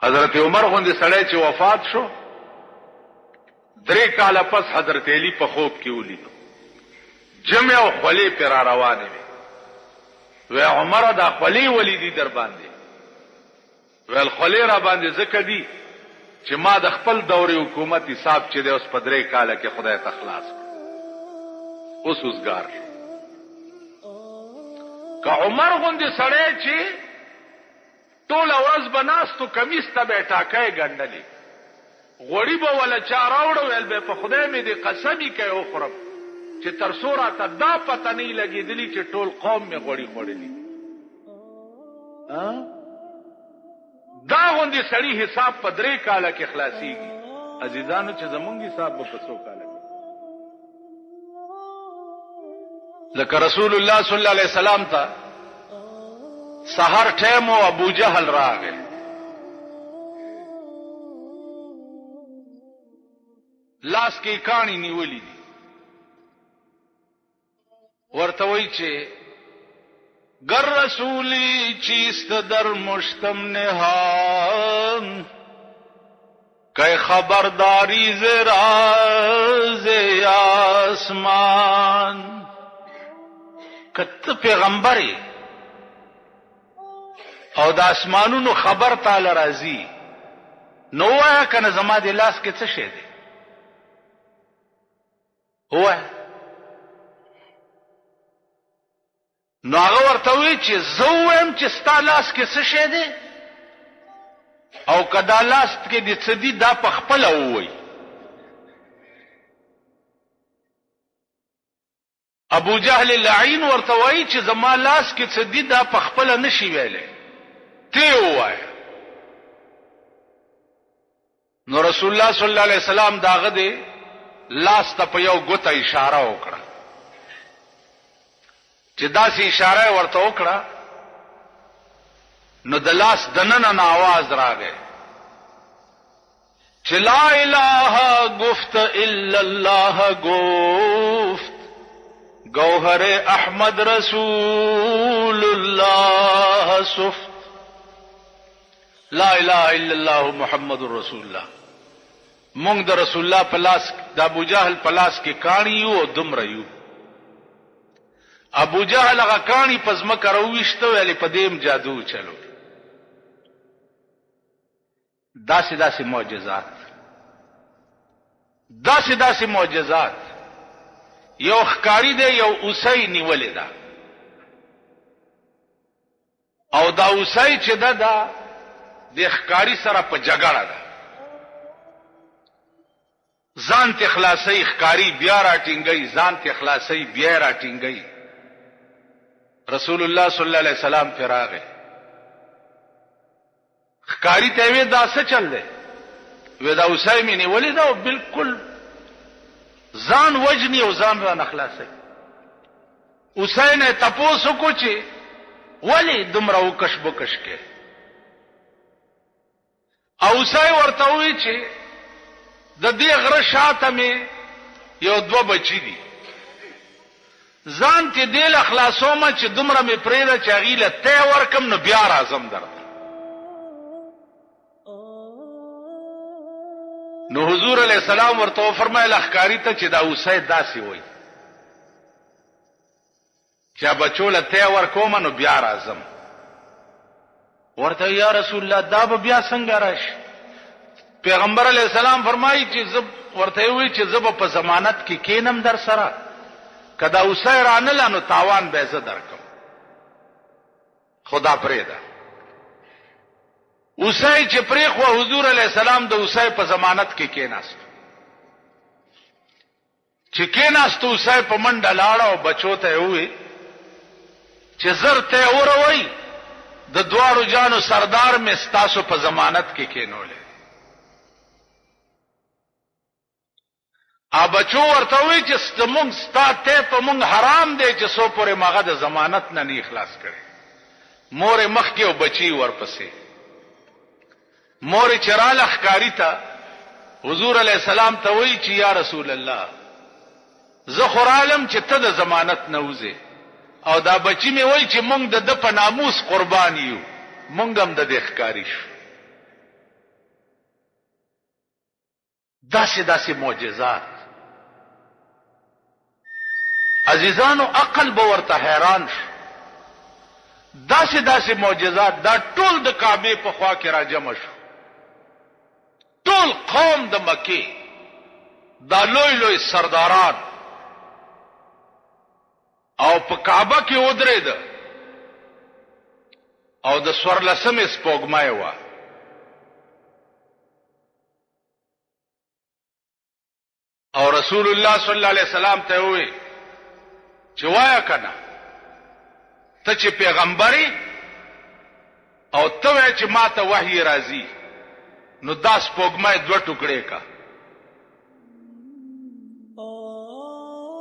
حضرت عمر غوندې سړی چې وفات شو 3 کاله پس حضرت علی په خوب کې ولیدو جمع او خولې پر روانې وي وی عمر دا خولې ولیدي در باندې ویل خولې را باندې ځکه دي چې ما د خپل دورې حکومت حساب چې دی اوس په 3 کاله کې خدای ته خلاص اوس وزګار که عمر غوندې سړی چې ټول ورځ به ناستو کمیس ته به ټاکای ګنډلې غوړي به ولا چا راوړو ویل به په خدای مې دې قسمي کوي وخورم چې تر څو راته دا پته نه لګېدلي چې ټول قوم مې غوړي خوړلي دا غوندې سړي حساب په 3 کاله کې خلاصيږي عزیزانو چې زمونږ حساب به په 100 کاله کې لکه رسول الله صلی الله علیه وسلم ته سحر ټیم او ابو جهل راغی لاس کې کانی نیولې دي ورته وای چې گر رسولی چیست در مشتم نهان که خبرداری ز راز آسمان کته پیغمبري او د اسمانونو خبر تعالی راځي نو وایا کنه زما د لاس کې څه شی دی هو نو هغه ورته وی چې زوم چې ستا لاس کې څه شی دی او کدا لاس کې د څه دی دا په خپل وای ابو جهل لعین ورته وای چې زما لاس کې څه دی دا په خپل نشي ویلې تی وای نو رسول الله صلی الله علیه وسلم داغه دی لاس ته په یو ګوته اشاره وکړه چې داسې اشاره ورته وکړه نو د لاس دننه आवाज راغی چې لا اله گفت الا الله گفت گوهر احمد رسول الله صفت لا اله الا الله محمد رسول الله مونږ د رسول الله پلاس د ابو جهل پلاس کې کانی یو دمر یو ابو جهل هغه کانی پزما کرويشته ویلې په دیم جادو چلو داسې معجزات داسې معجزات یو خکاری دی یو اوسای نیولې ده او دا اوسای چې ده د خکاری سره په جګړه ده ځان ته خلاصي خکاری بیا راټینګي ځان ته خلاصي بیا راټینګي رسول الله صلی الله علیه وسلم فراغه خکاری ته وی دا څه چل دی وی دا اوسای مې نیولې ده او بالکل ځان وجنی او ځان را نخلاصي اوسای نه تاسو کو چې ولی دمره وکش بکش کې اوسای ورته وی چې د دې غره شاته مې یو 2 بچی دي ځان ته دل اخلاصومه چې دمره مې پرېده چې غیله ته ورکم نو بیا راځم درته نو حضور علیہ السلام ورته فرمایل اخکاری ته چې دا اوسای داسي وای چې بچوله ته ورکوم نو بیا راځم ورته یا رسول الله دا بیا څنګه راشي پیغمبر علیہ السلام فرمایي چې زب ورته وی چې زب په ضمانت کې کینم در سره کدا اوسای رانه نو تاوان به زه درکم خدا پرېدا اوسای چې پرېخو حضور علیہ السلام د اوسای په ضمانت کې کیناست چې کیناست اوسای په منډه لاړ او بچو ته وی چې زر ته اوروي د دوارو جانو سردار مې ستاسو په ضمانت کې کینولې ا بچو ورته وی چې ستمون ستاته په مونږ حرام دی چې سو پورې ماغه د ضمانت نه اخلاص کړي مور مخ کې او بچي ورپسې مور چراله خکاری ته حضور علیہ السلام ته وی چې یا رسول الله زه خورالم چې ته د ضمانت نه وځې او دا بچی می وای چې مونږ د په ناموس قربان یو مونږ هم د خکاری شو داسې داسې معجزات. عزیزانو عقل به ورته حیران شو. داسې داسې معجزات دا ټول د کعبې په خوا کې را جمع شو. ټول قوم د مکې دا لوی لوی سرداران او په کعبه کې ودرېده او د 14مې سپوږمۍ وه. او رسول الله صلی الله علیه وسلم ته وی چې وایا کنه ته چې پیغمبري او ته وای چې ما ته وحی راځي نو دا سپوږمۍ 2 ټوکړې کا.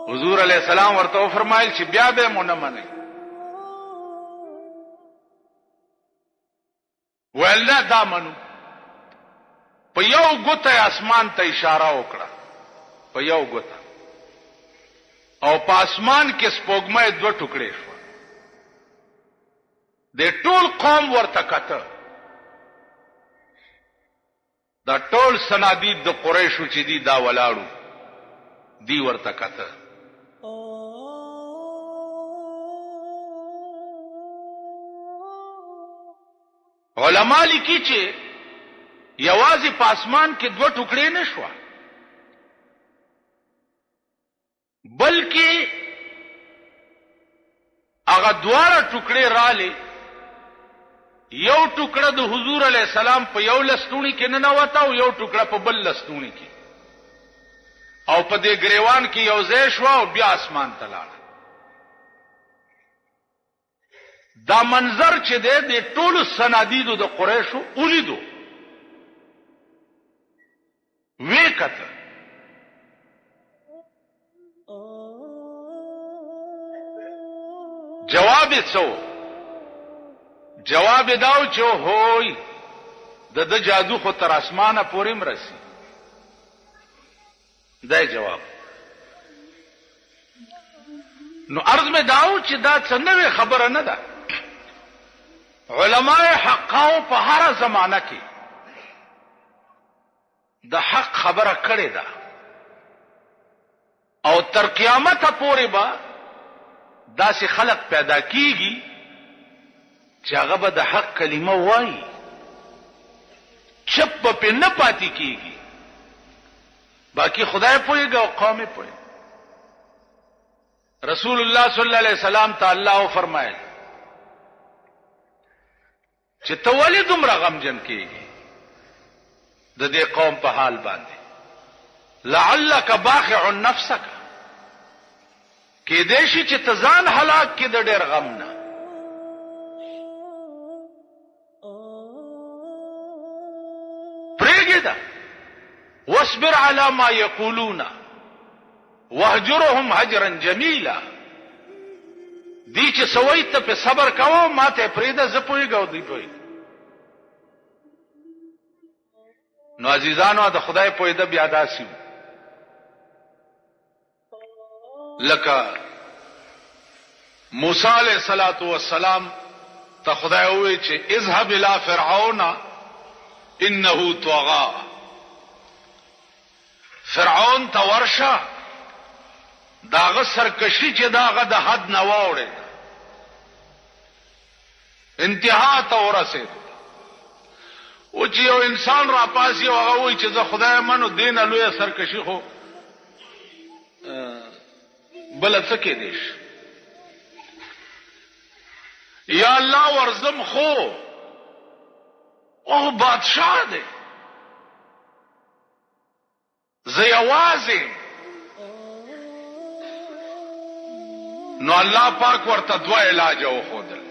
حضور علیہ السلام ورته فرمایل چې بیا به مونږ نه منئ. ولله دا منو. په یو ګوته اسمان ته اشاره وکړه، په یو ګوته، او په اسمان کې سپوږمۍ 2 ټوکړې شو. د ټول قوم ورته کته. دا ټول سنادید د قریشو چې دی دا ولاړو دی ورته کته. علماء لیکي چې یوازې په اسمان کې 2 ټوکړې نشوه، بلکې هغه دواړه ټوکړې رااله. یو ټوکړه د حضور علی السلام په یو لستونی کې نه نوته او یو ټوکړه په بل لستونی کې، او په دې گریوان کې یو ځای شو او بیا اسمان ته لاړ. دا منظر چې د ټولو سنادیدو د قریشو ولیدو، وی کته. جواب څو؟ جواب داو چې هوی د جادو خو تر اسمانه پورې مرسي. دا جواب. نو عرض میں داو چې دا څنګه خبره نه ده. علماء حقاو په هر زمانہ کې د حق خبره کړې ده او تر قیامت پورې به داسې خلق پیدا کیږي چې هغه به د حق کلمه وایي، چپ په نه پاتې کیږي. باقی خدای پوهیږي او قوم یې پوهیږي. رسول الله صلی الله علیه وسلم ته الله فرمایل چې ته ولې دومره غمجن کیږي د دې قوم په حال باندې؟ لعلک باخع نفسک، کې دې شي چې ته ځان هلاک کې د ډېر غم نه. پرېږده واصبر على ما يقولون واهجرهم هجرا جميلا. دی چې سوي ته په صبر کوو، ما ته پرېږده، زه پوهېږم دوی پوهېږي. نو عزیزانو د خدای پوهېده بیا داسې وو لکه موسی علیہ الصلوۃ والسلام ته خدای وویل چې اذهب الى فرعون انه طغى. فرعون ته ورشه، داغه سرکشي چې داغه د حد نه واوړي انتها ته ورسید. او چې یو انسان را پاسي او هغه وایي چې زه خدای منو، دینه لوی سرکشي خو بل څه کې دیش. یا الله ورزم خو او بادشاہ دی، زه یوازې. نو الله پاک ورته 2 علاج وښودل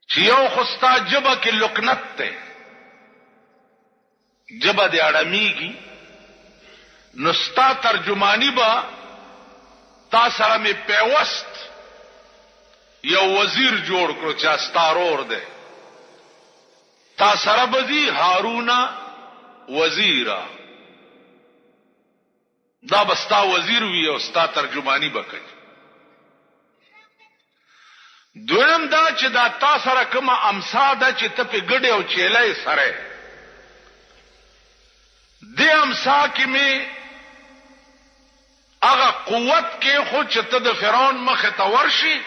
چې یو خو ستا جبه کې لکنت دی، جبه دې اړمیږي، نو ستا ترجمانی با تا سره می پیوست یو وزیر جوړ کړو چې ستارور دی، تا سره بدی هارون وزیرا، دا بستا وزیر وی او ستا ترجمانی بکړي. دویم دا چې دا تا سره کومه امسا ده چې ته په ګډه او چیلې سره دې امسا کې مې هغه قوت کې خو چې ته د فرعون مخې ته ورشي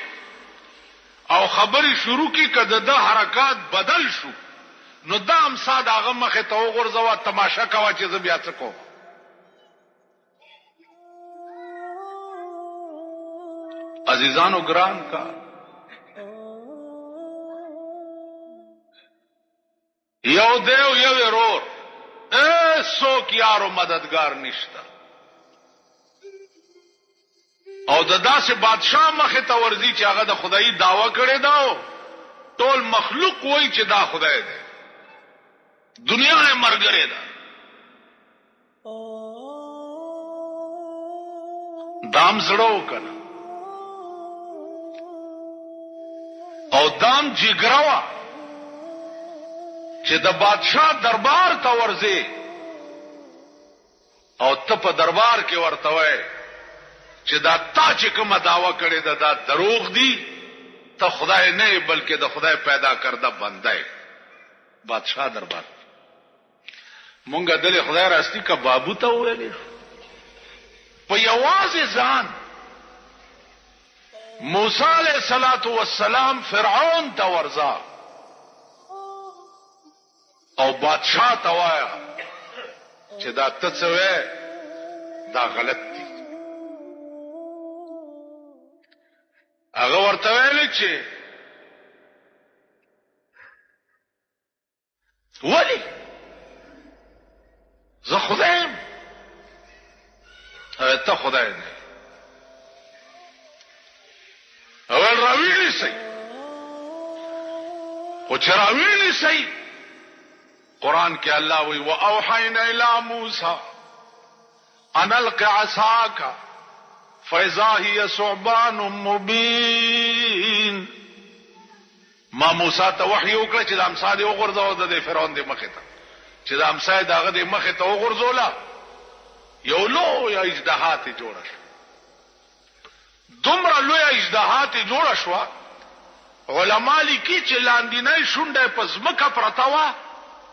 او خبرې شروع کی کده د حرکات بدل شو نو دا امسا د هغه مخې ته وغورځوه تماشا کوه چې زه بیا څه کوم. عزیزانو ګران کا یو دیو یو ورور څوک یارو مددگار نشته او د داسې بادشاہ مخې ته ورځي چې هغه د خدای دعوه کړې ده ټول مخلوق وایي چې دا خدای دی دنیا یې مرګره ده دام زړو کنه او دام جګراوه چې د بادشاہ دربار ته ورځي او ته په دربار کې ورته وای چې دا تا چې کومه دعوه کړې ده دا دروغ دي ته خدای نه بلکې د خدای پیدا کرده بنده بادشاہ دربار مونږه دل خدای راستی کا بابو ته ویلې په یوازې ځان موسی علیہ الصلوۃ والسلام فرعون ته ورځا او بادشاہ ته وایا چې دا ته څه وې دا غلط دي هغه ورته ویل چې ولی زه خدایم ته خدای نه اول راویلی سي خو چې راویلی سي قرآن کې الله وی واوحینا الی موسی ان الق عصاک فاذا هي ثعبان مبین ما موسی ته وحی وکړه چې د امسا دی وګرځاو د فرعون دی مخه ته چې د امسا دغه دی مخه ته وګرځولا یو لو یا اجدهات جوړه شو دومره لوی اجدهات جوړه شو علما لیکي چې لاندینۍ شونډه په ځمکه پرته وا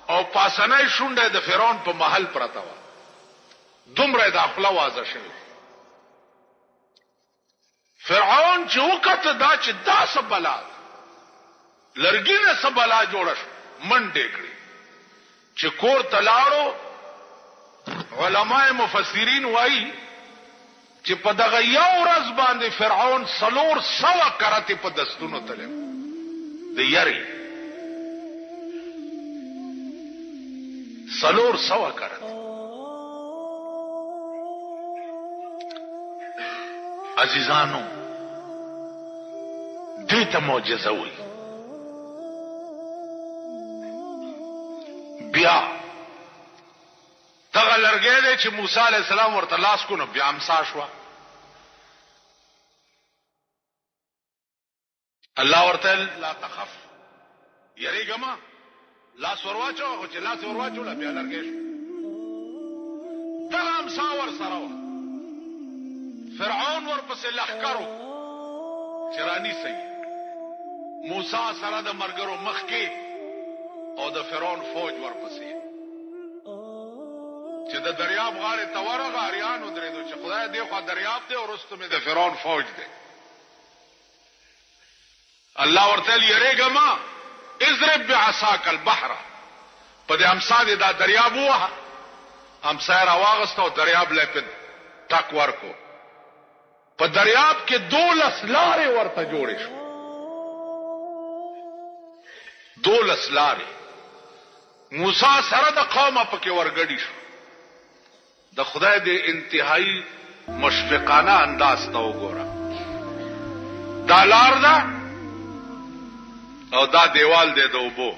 او پاسنۍ شونډه د فرعون په محل پرته وا دومره داخله واځه شوی فرعون چې وکړه دا چې دا سبلا لرګینه سبلا جوړه شو منډې کړې چې کور تلاړو علماء مفسرین وایي چې په دغه یو ورځ باندې فرعون 400 کرته په دستونو تلم د یاري 400 کرته عزیزانو دې ته معجزه وي بیا دغه لرګی دی چې موسی علیہ السلام ورته لاس کو نو بیا امسا شو الله ورته لا تخف یریګما لاس ورواچو خو چې لاس ورواچو لا بیا لرګی شو دغه امسا ور سره و فرعون ورپسې لښکرو چرانی سي موسی سره د مرګرو مخ کې او د فرعون فوج ورپسې چې د دریاب غاړه ته ورغه اریانو درېدو چې خدای دې خو دریاب دی او رستو مې د فرعون فوج دی الله ورته یریګما اضرب بعصاک البحر په دې امسا دې دا دریاب وه امسا راواغسته او دریاب لپاره ټک ورکو په دریاب کې 12 لارې ورته جوړې شو 12 لارې موسی سره د قومه پکې ورګډی شو د خدای د انتهایی مشفقانه انداز ته وګوره دا لار ده او دا دیوال دی د اوبو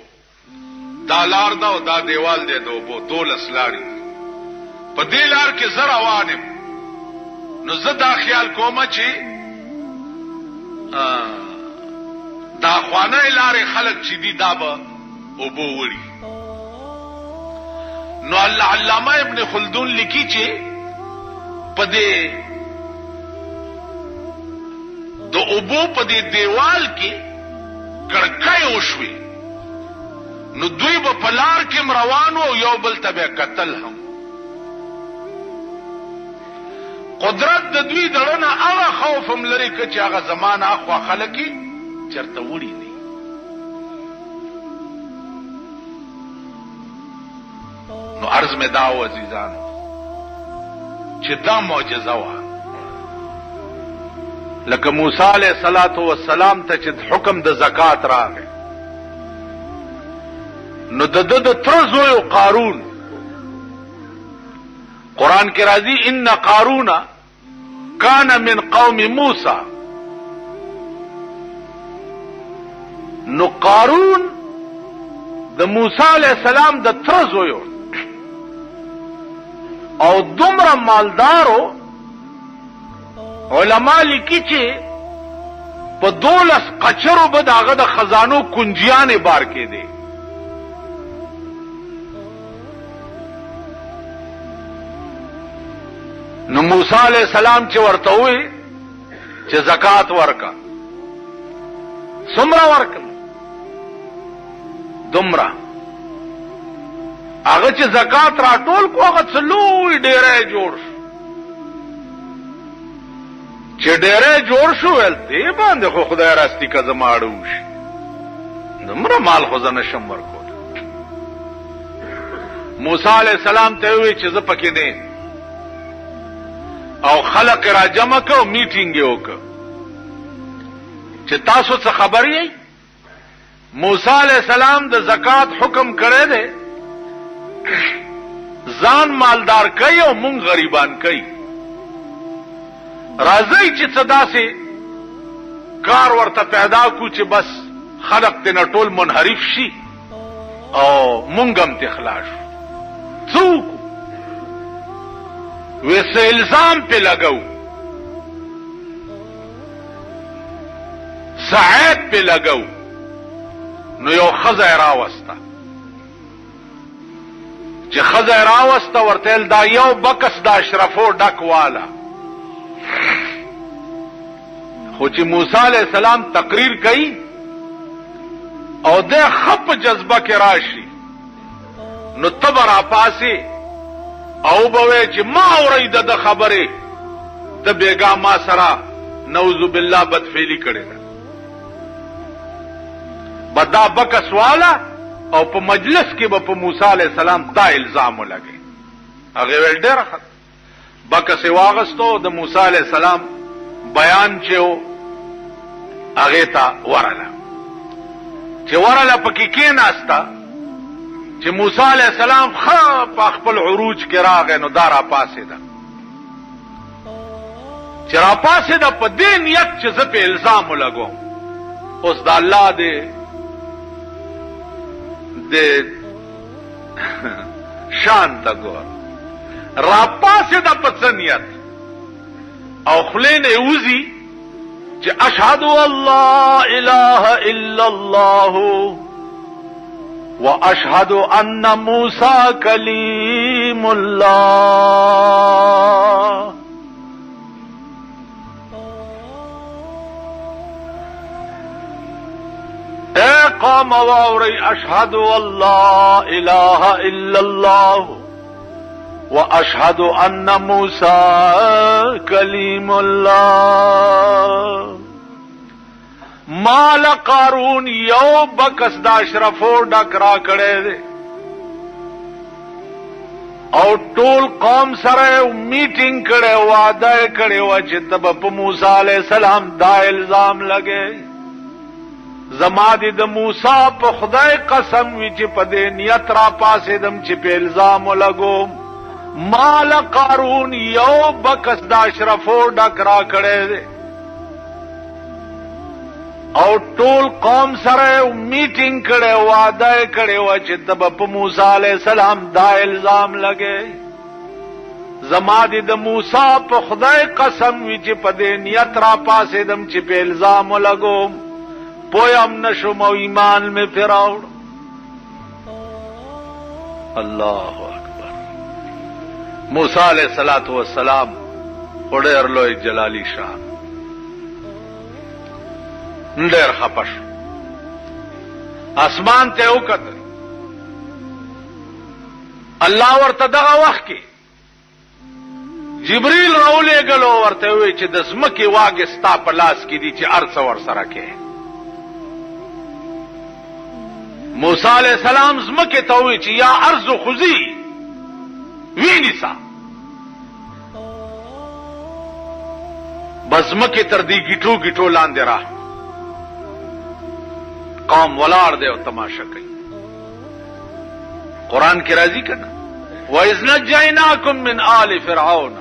دا لار ده او دا دیوال دی د اوبو 12 لارې په دې لار کې زه روانم نو زه دا خیال کوم چې دا خوانه لارې خلق چې دي دا به اوبو وړي نو علامه ابن خلدون لیکي چې په دې د اوبو په دې دیوال کې کړکۍ وشوي نو دوی به په لار کې روانو او یو بل ته به قتل هم قدرت د دوی دړنه هغه خوف هم لري که چې هغه زمانه اخوا خلکي چرته وړي دي. نو عرض میں دا و عزیزانو چې دا معجزه وه لکه موسی علیه السلام ته چې حکم د زکات راغی نو د تر زوی قارون قرآن کې راځي ان قارون کان من قوم موسی. نو قارون د موسی علیه السلام د تر زوی او دومره مالدارو علما لیکي چې په 12 قچرو به داغه د خزانو کنجیانې بار کې دي. نو موسی علیہ السلام چې ورته وی چې زکات ورکا څومره ورکل دومره هغه چې زکات راټول کو هغه څلوي ډیره جوړ شو چې ډیره جوړ شو ول دی باندې خو خدای راستی کا زماړو شي دومره مال خو زنه شم ورکول. موسی علیہ السلام ته وی چې زه پکې نه او خلق را جمع کو میټینګ یو کو چې تاسو څه خبر یې موسی علیہ السلام د زکات حکم کړی دی ځان مالدار کوي او مونږ غریبان کوي راځي چې صدا سي کار ورته پیدا کو چې بس خلق تینا ټول منحرف شي او مونږ هم تخلاص څوک ویسے الزام پہ لگو سعید پہ لگو نو یو خزه راوستا چې خزه راوستا ورتل دا یو بکس دا اشرفو ډک والا خو چې موسی علیہ السلام تقریر کړي او د خپ جذبه کې راشي نو تبر پاسي او بوي چې ما اورید د خبره د بیګا ما سره نعوذ بالله بدفعلی کړي بدا بکس والا او په مجلس کې به په موسی علی السلام دا الزام ولګي هغه ول ډېر بکس واغستو د موسی علی السلام بیان چې هغه تا ورله چې ورله پکې کې ناستا چې موسی علیہ السلام په خپل عروج کې راغی نو دا را پاسې ده چې را پاسې ده په دې نیت چې زه په الزام ولګوم اوس د الله دې شان ته ګور را پاسې ده په څه نیت او خولې نه وځي چې اشهد ان لا اله الا الله واشهد ان موسی کلیم الله. اے قوم واوری اشهد ان لا اله الا الله واشهد ان موسی کلیم الله. مال قارون یو بکس دا اشرفو ډک را کړی دی او ټول قوم سره میټینګ کړی وعده کړی و چې تب په موسی علیہ السلام دا الزام لګی زما دې د موسی په خدای قسم وی چې په دې نیت را پاسې دم چې په الزام لګوم مال قارون یو بکس دا اشرفو ډک را کړی دی او ټول قوم سره میټینګ کړي وعده کړي و چې تب په موسی علیہ السلام دا الزام لګي زما دې د موسی په خدای قسم وی چې په دې نیت را پاسې دم چې په الزام لګوم پویم نشم او ایمان می پراوړ. الله اکبر. موسی علیہ السلام وړر لوی جلالی شان ډېر خپش اسمان ته وکتل الله ورته دغه وخت کې جبريل راولېږلو ورته وی چې د ځمکې واګې ستا په لاس کې دي چې هر څه ورسره کې. موسی علیہ السلام ځمکې ته وی چې یا ارض خذي وینیسا، بس ځمکې تر دې ګیټو ګیټو لاندې را قوم ولاړ دی او تماشا کوي. قرآن کې راځي کنه وَإِذْ نَجَّيْنَاكُمْ مِنْ آلِ فِرْعَوْنَ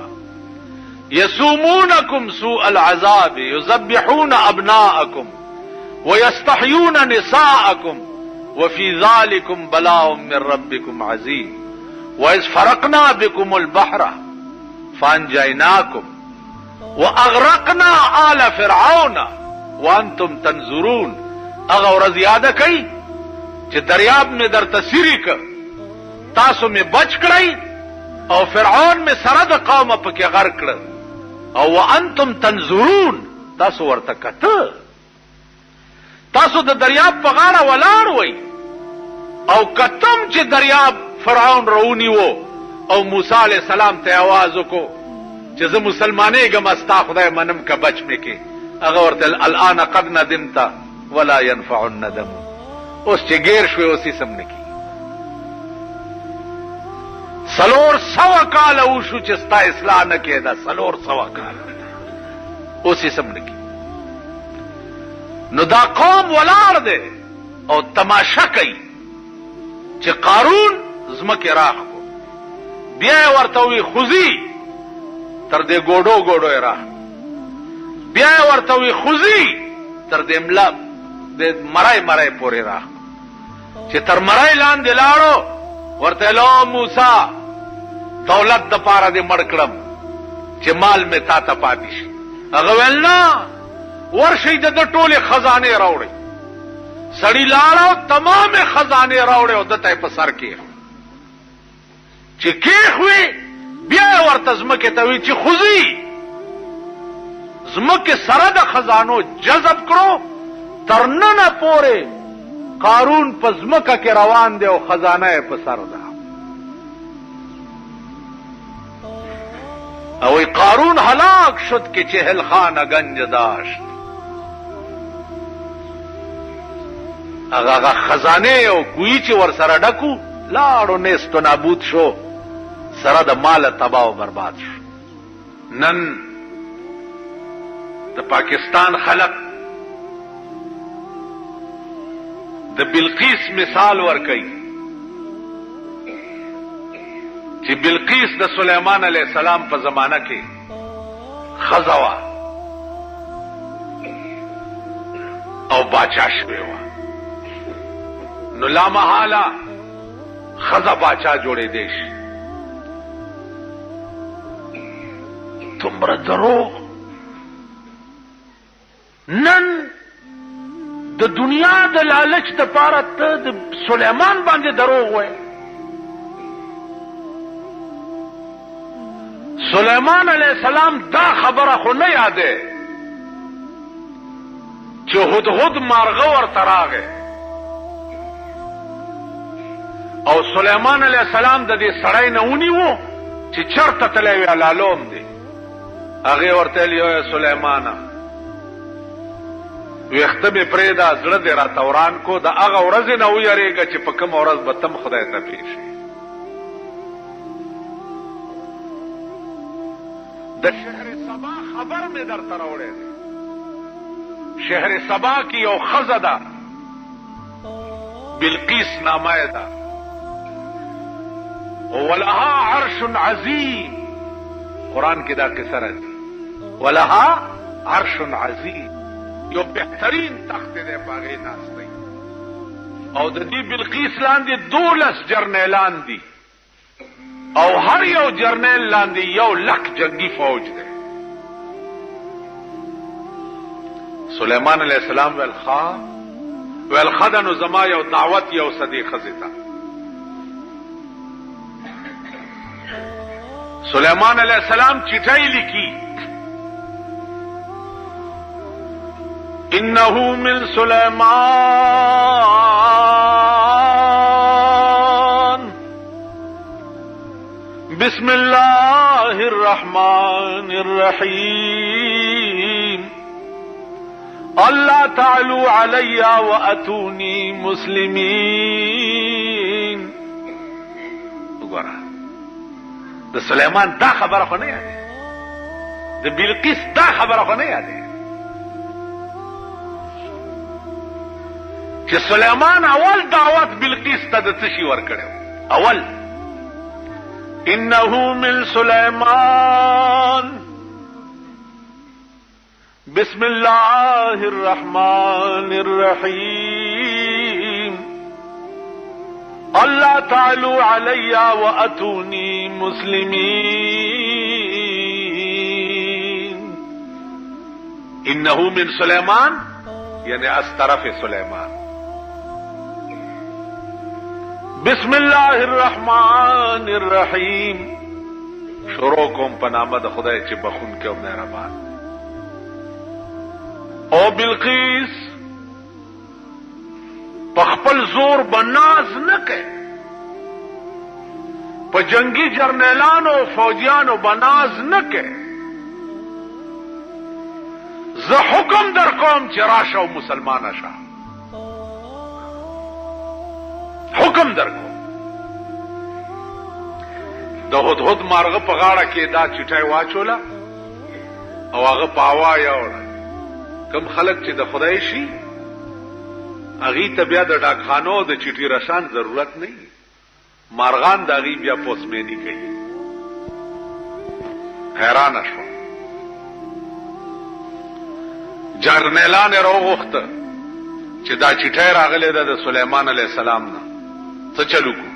يَسُومُونَكُمْ سُوءَ الْعَذَابِ يُذَبِّحُونَ أَبْنَاءَكُمْ وَيَسْتَحْيُونَ نِسَاءَكُمْ وَفِي ذَلِكُمْ بَلَاءٌ مِّن رَّبِّكُمْ عَظِيمٌ وَإِذْ فَرَقْنَا بِكُمُ الْبَحْرَ فَأَنجَيْنَاكُمْ وَأَغْرَقْنَا آلَ فِرْعَوْنَ وَأَنْتُمْ تَنظُرُونَ. هغه ورځ یاده کړئ چې دریاب مې درته سیري کړ، تاسو مې بچ کړئ او فرعون مې سره د قومه پکې غرق کړ او وانتم تنظرون، تاسو ورته کته، تاسو د دریاب په غاړه ولاړ وئ او کتم چې دریاب فرعون راونیو او موسی علیہ السلام ته आवाज وکړو چې زه مسلمانېږم استا خدای منم که بچ مې کې. هغه ورته الان قد ندمت ولا ينفع الندم، اوس چې ګیر شوې اوس یې سم نه کېږي. 400 کاله وشو چې ستا اصلاح نه کېده، 400 کاله اوس یې سم نه کېږي. نو دا قوم ولاړ دی او تماشا کوي چې قارون ځمکې راخ کو، بیا یې ورته وی خوځي تر دې ګوډو ګوډو یې راخ، بیا یې ورته وی خوځي تر دې ملا د مرای مرای پورې راخ، چې تر مرای لاندې لاړو ورته لو موسی دولت د پاره دې مړ کړم چې مال مې تا ته پاتې شي. هغه ویل نه، ورشي د ټولې خزانه راوړي. سړی لاړو تمام خزانه راوړي او دته په سر کې چې کېخوي، بیا ورته ځمکې ته وی چې خوځي، ځمکې سره د خزانو جذب کړو، تر ننه پورې قارون په ځمکه کې روان دی او خزانه یې په سر ده. او قارون هلاک شد که چهل خانه گنج داشت. هغه خزانه او کوی چې ور سره ډکو لاړو نیست و نابود شو، سره د مال تباہ و برباد شو. نن د پاکستان خلق د بلقیس مثال ورکوي چې بلقیس د سلیمان علیہ السلام په زمانہ کې ښځه وه او باچا شوې وه. نو لامحاله ښځه باچا جوړېدی شي. تمره دروغ نن د دنیا د لالچ د پاره ته د سلیمان باندې دروغ وای. سلیمان علیہ السلام دا خبره خو نه یاده چې هدهد مارغه ورته راغی او سلیمان علیہ السلام د دې سړی نه ونیو چې چرته تللی وي لالوم دی. هغې ورته ویل یا سلیمانه ویخته مې پرېږده زړه دې راته وران کو، د هغه ورځې نه ویرېږه چې په کومه ورځ به تم خدای ته پېښ شي. د شهر سبا خبر مې درته راوړی دی. شهر سبا کې یو ښځه ده بلقیس نامه یې ده، ولها عرش عظیم. قرآن کې دا قصه راځي، ولها عرش عظیم، یو بهترین تخت دی په هغې ناست دی او د دې بلقیس لاندې 12 جرنیلان دي او هر یو جرنیل لاندې 1,00,000 جنگي فوج دی. سلیمان علیہ السلام ویل ښه ده، نو زما یو دعوت یو څه دې ښځې ته. سلیمان علیہ السلام چټۍ لیکي انه من سلیمان بسم الله الرحمن الرحیم اللہ تعلوا علی واتونی مسلمین. وګوره د سلیمان دا خبره خو نه یاده، د بلقیس دا خبره خو نه یاده چې سلیمان اول دعوت بلقیس ته د څه شي ورکړو. اول انه من سلیمان بسم الله الرحمن الرحیم اللہ تعلوا علی واتونی مسلمین. انه من سلیمان یعنی از طرف سلیمان. بسم اللہ الرحمن الرحیم شروع کوم په نامه د خدای چې بخون کې او مهربان. او بلقیس په خپل زور بناز نه کوي، په جنگي جرنیلانو او فوجیانو بناز نه کوي. زه حکم در کوم چې راشه او مسلمانه شه، حکم در کوم. د هدهد مارغه په غاړه کې دا چټای واچوله او هغه په هوا یوړه. کم خلک چې د خدای شي هغې ته بیا د ډاکخانو د چټي رسان ضرورت نه وي، مارغان د هغې بیا پوسمیني کوي. حیرانه شوه. جرنیلان یې راوغوښته چې دا چټۍ راغلی ده د سلیمان علیه السلام نه، څه چلو کو؟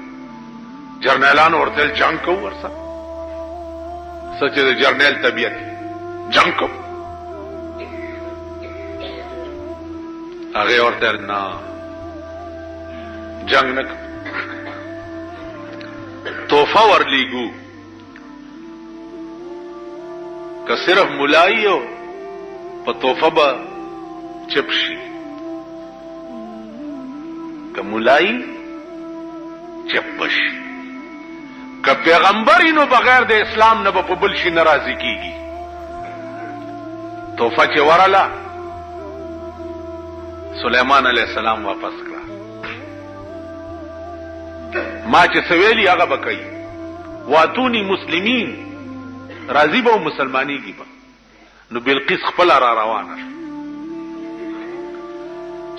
جرنیلان ورته ویل جنګ کوو ورسره، څه چې د جرنیل طبیعت جنګ کوو. هغې ورته ویل نه جنګ نه کوو، تحفه ورلیږو، که صرف ملایی او په تحفه به چپ شي، که ملایی چپ بشي، که پیغمبری نو بغیر د اسلام نه به په بل شي نه راضي کیږي. تحفه چې ورله سلیمان علیه السلام واپس کړه. ما چې څه ویلي هغه به کوي. واتونی مسلمین، راضي به و مسلمانېږي به. نو بلقیس خپله را روانه شو.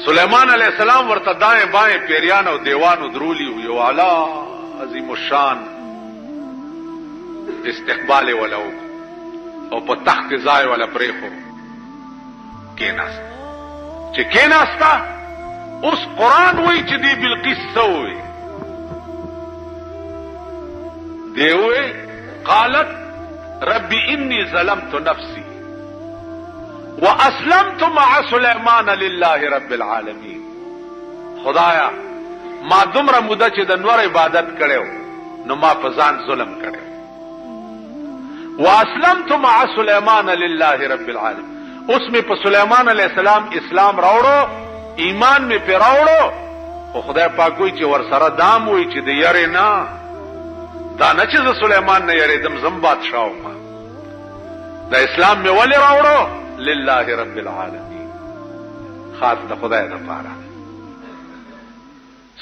سلیمان علیه السلام ورته دائیں بائیں پیریان او دیوانو درولی و یو اعلی عظیم الشان استقبال ولا او په تخت ځای ولا پریخو کېناست. چې کېناستا اوس قرآن وایي چې دی بلقیس څه ووایي؟ دی وایي قالت رب انی ظلمت نفسی واسلمت مع سلیمان لله رب العالمین. خدایا ما دومره موده چې د نور عبادت کړو نو ما په ځان ظلم کړو. واسلمت مع سلیمان لله رب العالمین. اوس می په سلیمان علیہ السلام اسلام راوړو، ایمان می په راوړو، او خدای پاک وایي چې ورسره دام وایي چې د یری نه، دا نه چې زه سلیمان نه یریدم، زم بادشاه وم. د اسلام می ولې راوړو؟ لله رب العالمین، خاص د خدای دپاره.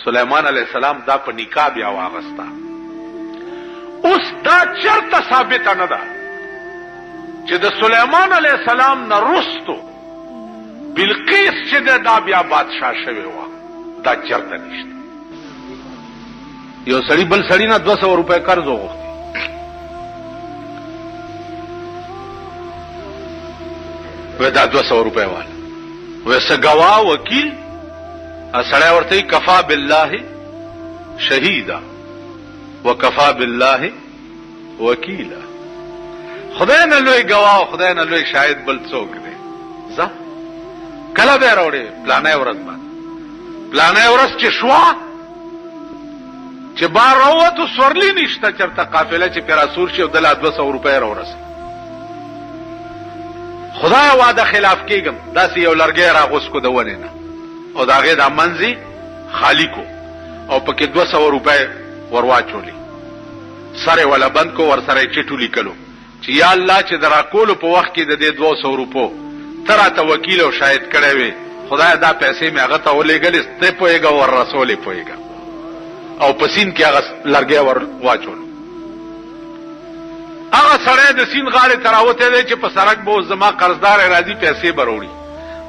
سلیمان علیہ السلام دا په نکاح بیا واغستا. اوس دا چرته ثابته نه ده چې د سلیمان علیہ السلام نه رستو بلقیس چې دا بیا بادشاه شوی وه، دا چرته نشته. یو سړي بل سړي نه 200 روپۍ قرض وغوښتي، وی دا 200 روپۍ والا، وی څه ګواه وکیل؟ سړی ورته وی کفا بالله شهیدا وکفا بالله وکیلا. خدای نه لوی ګواه، خدای نه لوی شاهد بل څوک دی. ځه کله به راوړې؟ پلانه ورځ باندې. پلانه ورځ چې شوه، چې بار راووتو، سورلی نشته چرته قافله چې پرې راسور شي او دله 200 روپۍ راورسي. خدای وعده خلاف کېږم، داسې یو لرګی راغوس کو د ونې نه او د هغې دا منځې خالي کو او پکې 200 روپۍ ور واچولې، سر یې وله بند کو، ورسره یې چټو لیکلو چې یا الله چې درا کولو په وخت کې د دې 200 روپو تراته وکیل او شاهد کړی وي خدای دا پیسې مې هغه ته ولېږلې ته پوهېږه ور رسولې پوهېږه او په سین کې هغه لرګی ور واچول هغه سړی د سین غاړې ته راوتی دی چې په سړک به اوس زما قرضدار راځي پیسې به راوړي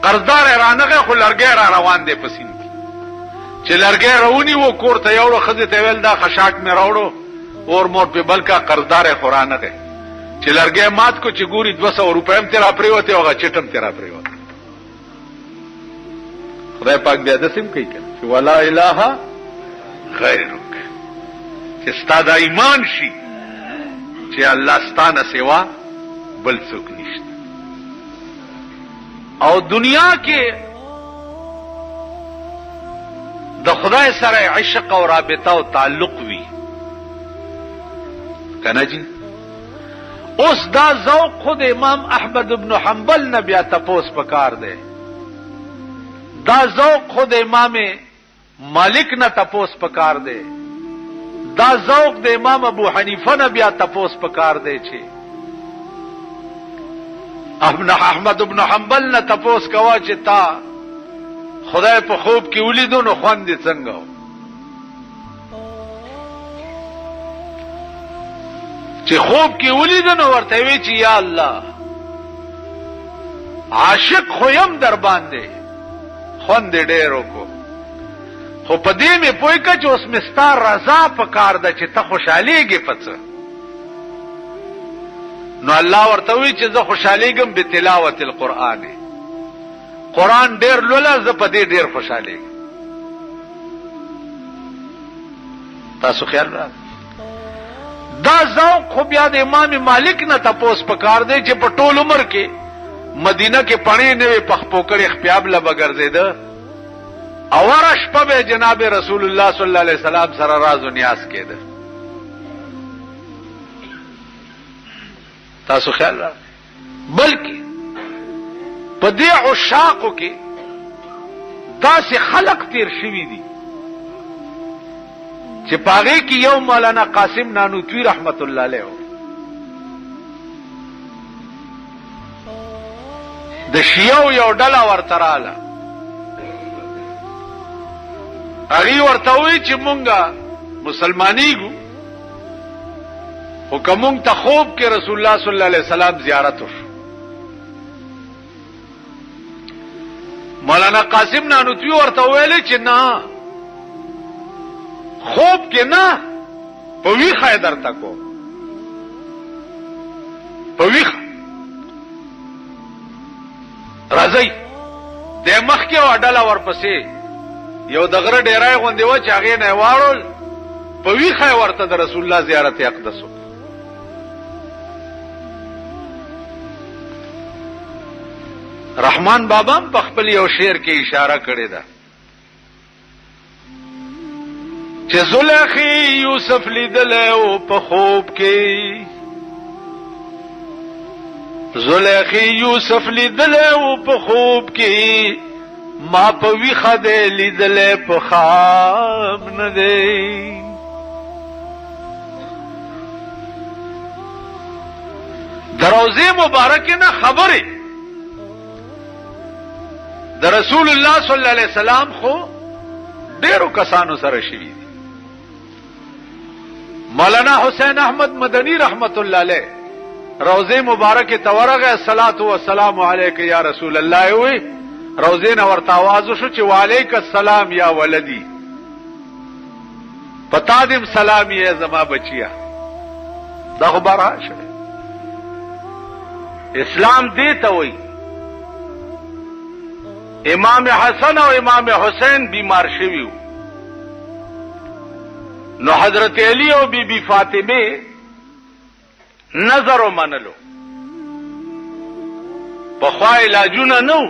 قرضدار یې رانغی خو لرګی را روان دی په سین کې چې لرګی راونیو کور ته یوړو ښځې ته ویل دا خشاک مې راوړو اور مور پې بل کا قرضدار یې خو رانغی چې لرګی مات کو چې ګوري 200 روپۍ هم ترې راپرېوتې او هغه چټ هم ترې راپرېوته خدای پاک بیا داسې هم کوي که چې ولا اله غیرک چې ستا دا ایمان شي چې الله ستانه سوا بل څوک نشته او دنیا کې د خدای سره عشق او رابطه او تعلق وي کنه جی اوس دا ذوق خود امام احمد ابن حنبل نه بیا تپوس پکار دی دا ذوق خود امام مالک نه تپوس پکار دی دا ذوق د امام ابو حنیفه نه بیا تپوس پکار دی چې احمد ابن حنبل نه تپوس کوا چې تا خدای په خوب کې ولیدو نو خوند دې څنګه چې خوب کې ولیدو نو ورته وی چې یا الله عاشق خو يم در باندې خوند دې ډېر وکړو خو په دې مې پوه که چې اوس مې ستا رضا پکار ده چې ته خوشحالېږې په څه نو الله ورته وی چې زه خوشحالېږم بتلاوت القرآن قرآن ډېر لوله زه په دې ډېر خوشحالېږم تاسو خیال را دا ذوق خو بیا د امام مالک نه تپوس پکار دی چې په ټول عمر کې مدینه کې پړې نه وې پخپوکړې خپیاب له به ګرځېده او هره شپه به جناب رسول الله صلی الله علیه وسلم سره راز و نیاز کېده تاسو خیال را بلکې په دې عشاقو کې داسې خلق تیر شوي دي چې پاغې کې یو مولانا قاسم نانوتوی رحمت الله علیه د شیعو یو ډله ورته رااله هغې ورته وایي چې مونږه مسلمانېږو خو که مونږ ته خوب کې رسول الله صلی الله علیه وسلم زیارت وشو مولانا قاسم نانوتوی ورته ویلې چې نه خوب کې نه په ویښه یې درته کو په ویښه راځئ د مخکې یوه ډله ورپسې یو د غره ډیرای غوندې وه چې هغې نه یې واړول په ویښه یې ورته د رسول الله زیارت اقدس وکړ رحمان بابا هم په خپل یو شعر کې اشاره کړې ده چې زلیخی یوسف لیدلی و په خوب کې زلیخی یوسف لیدلی و په خوب کې ما په ویښه دی لیدلی په خواب نه دی د روضې مبارکې نه خبرې د رسول الله صلی الله علیه وسلم خو ډیرو کسانو سره شوي دي مولانا حسین احمد مدنی رحمت الله علیه روضې مبارکې ته ورغی الصلاة والسلام علیک یا رسول الله وی روضې نه ورته آواز وشو چې وعلیک السلام یا ولدی پتا دیم سلام یې زما بچیا دا خو بارها شوی اسلام دې ته وی امام حسن او امام حسین بیمار شویو نو حضرت علی او بی بی فاطمه نظر ومنلو پخوا علاجونه نو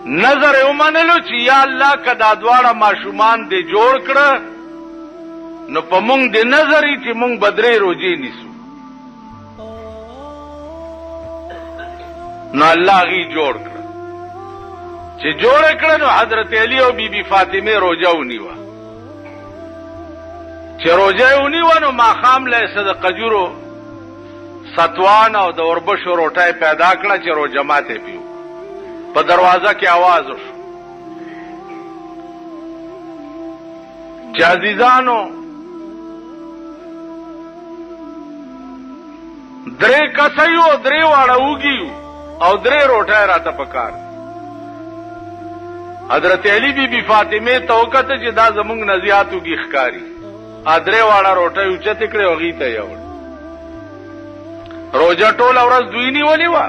نظر ومنلو چې یا الله کدا دواړه ماشومان دې جوړ کړه نو په مونږ دې نظرې چې مونږ بدرې روزي نیسو نو الله غي جوړ کړ چې جوړ کړ نو حضرت علی او بی بی فاطمه روزه ونیوه چې روزه ونیوه نو ماخام له صدقه جوړو ستوان او د اوربشو روټۍ پیدا کړه چې رو جماعت پیو. په دروازه کې आवाज وشو چې عزیزانو درې کسیو درې واړه وګیو او درې روټۍ راته پکار. حضرت علی بی بی فاطمه ته وکړه چې دا زمونږ نزیاتو کې ښکاری. درې واړه روټۍ اوچت کړې او غي ته یوړ. روزه ټول ورځ دوی نیولې وه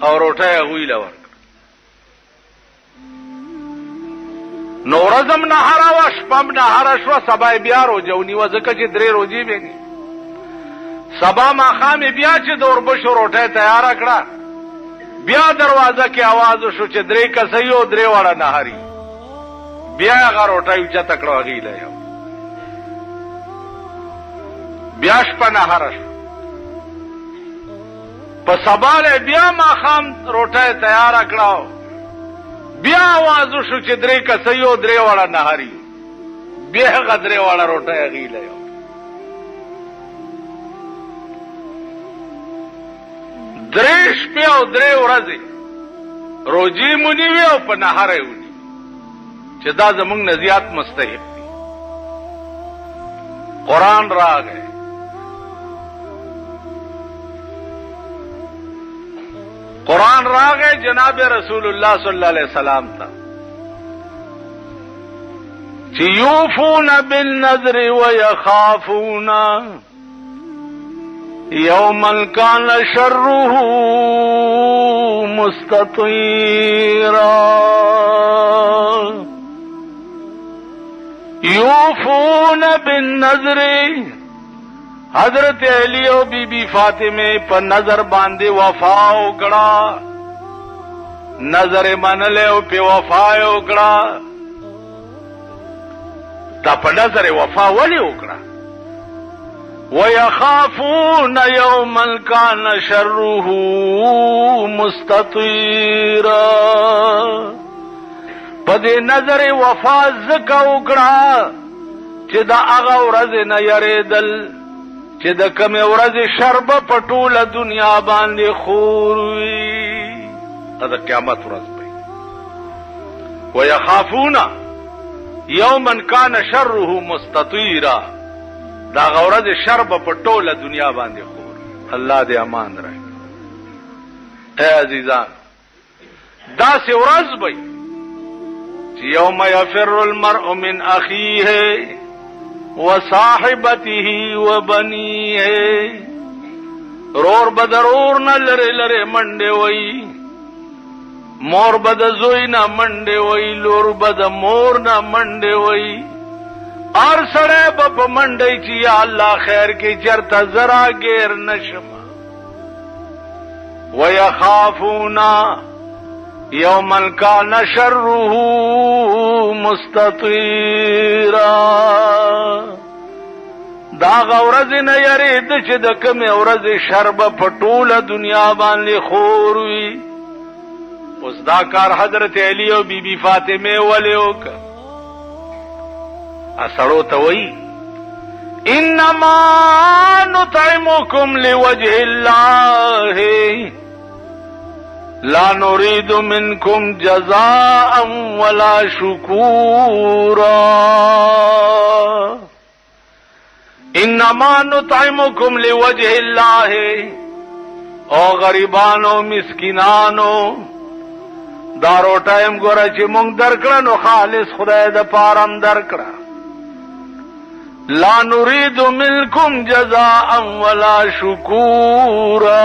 او روټۍ هغوی له ورکړه. نو ورځم نهاره وه شپه م نهاره شوه سبا یې بیا روژه ونیوه ځکه چې درې روژې به نی. سبا ماښام یې بیا چې د اوربشو روټۍ تیاره کړه بیا دروازه کې आवाज وشو چې درې کسۍ او درې واړه نهاري. بیا هغه روټۍ اوچته کړه هغې له یو. بیا شپه نهاره شو. په سبا له بیا ماښام روټۍ تیاره کړه بیا आवाज وشو چې درې کسۍ او درې واړه نهاري. بیا هغه درې واړه روټۍ هغې له یو. درې شپې او درې ورځې روجې مو نیوې او په نهاره یې ونیوې چې دا زمونږ نه زیات مستحق دي. قرآن راغی قرآن راغی جناب رسول الله صلی الله علیه وسلم ته چې یوفون بالنذر ويخافون یوما کان شره مستطیرا. یوفون بالنذر حضرت علی او بی بی فاطمه په نظر باندې وفا وکړه. نظر منله او په وفا وکړه. دا په نظر وفا ولې وکړه؟ وَيَخَافُونَ يَوْمًا كَانَ شَرُّهُ مُسْتَطِيرًا. په دې نظر وفا ځکه وکړه چې د هغه ورځې نه یریدل چې د کومې ورځې شر به په ټوله دنیا باندې خور وي. دا د قیامت ورځ به وَيَخَافُونَ يَوْمًا كَانَ شَرُّهُ مُسْتَطِيرًا. دا غورز شر په ټوله دنیا باندې خور. الله دې امان راکړي. اے عزیزان داسې ورځ به چې یوم یفر المرء من اخیه وصاحبته وبنیه. رور به د رور نه لرې لرې منډې وی. مور به د زوی نه منډې وی. لور به د مور نه منډې وی. ار سړی به په منډی چې یا الله خیر کې چرته زرا ګیر نشم. وَيَخَافُونَ يَوْمًا كَانَ شَرُّهُ مُسْتَطِيرًا. دا هغه ورځې نه یریده چې د کومې ورځې شر به په ټوله دنیا باندې خور وي. اوس دا کار حضرت علی او بی بی فاطمه ولې وکړ؟ اسړو ته وی انما نطعمكم لوجه الله لا نريد منكم جزاء ولا شكورا. انما نطعمكم لوجه الله. او غریبانو مسکینانو دا روټایم ګوره چې مونږ درکړه نو خالص خدای د پارم درکړه. لا نريد منكم جزاء ولا شكورا.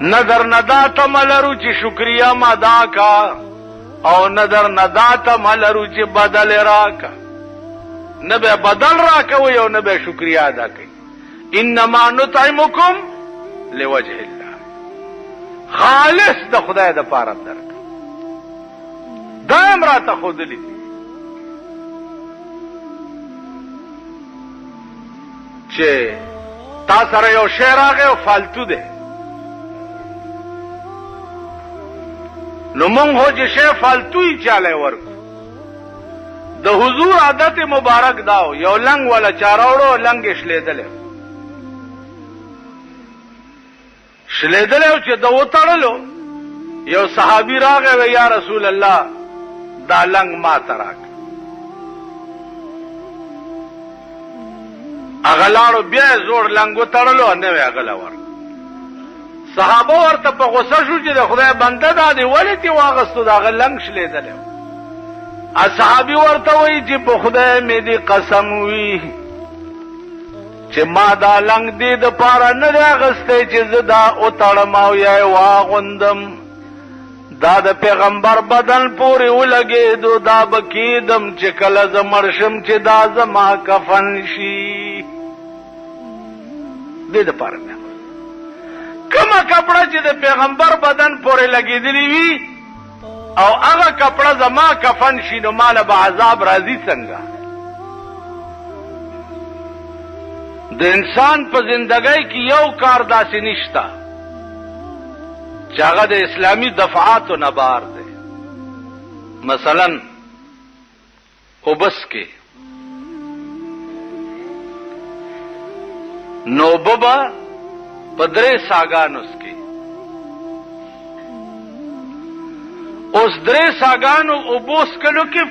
نظر نداتا ملرو چې شکریہ مدا کا او نظر نداتا ملرو چې بدل راکا. نبه بدل راکا وی او نبه شکریہ ادا کئی. انما نطعمكم لوجه الله. خالص د خدای د پاره درک. دائم را ته خودلی چې تا سره یو شی راغی او فالتو ده نو مونږ هو چې شی فالتو یې چاله ورکو. د حضور عادت مبارک داو یو لنګ ولا چاروړو لنګ شلیدل شلیدلی و چې د وتړلو یو صحابي راغی و یا رسول الله دا لنګ ما ته راکړه. هغه لاړو بیا یې زوړ لنګ وتړلو او نوی هغه له ورکړه. صحابه ورته په غوسه شو چې د خدای بنده دا دی ولې دې واغستو د هغه لنګ شلیدلی. صحابي ورته وایي چې په خدای مې دې قسم وي چې ما دا لنګ دې دپاره نه دی اخیستی چې زه دا وتړم او یا یې واغوندم. دا د پیغمبر بدن پورې ولګېدو دا به کېدم چې کله زه مړ شم چې دا زما کفن شي. دې دپاره مې کومه کپړه چې د پیغمبر بدن پورې لګېدلې وي او هغه کپړه زما کفن شي نو ماله به عذاب راځي څنګه؟ د انسان په زندګۍ کې یو کار داسې نشته چې هغه د اسلامي دفعاتو نه بار دی. مثلا اوبس کې نوبه به په 3 ساګانو کې اوس 3 ساګانو اوبو څکلو کې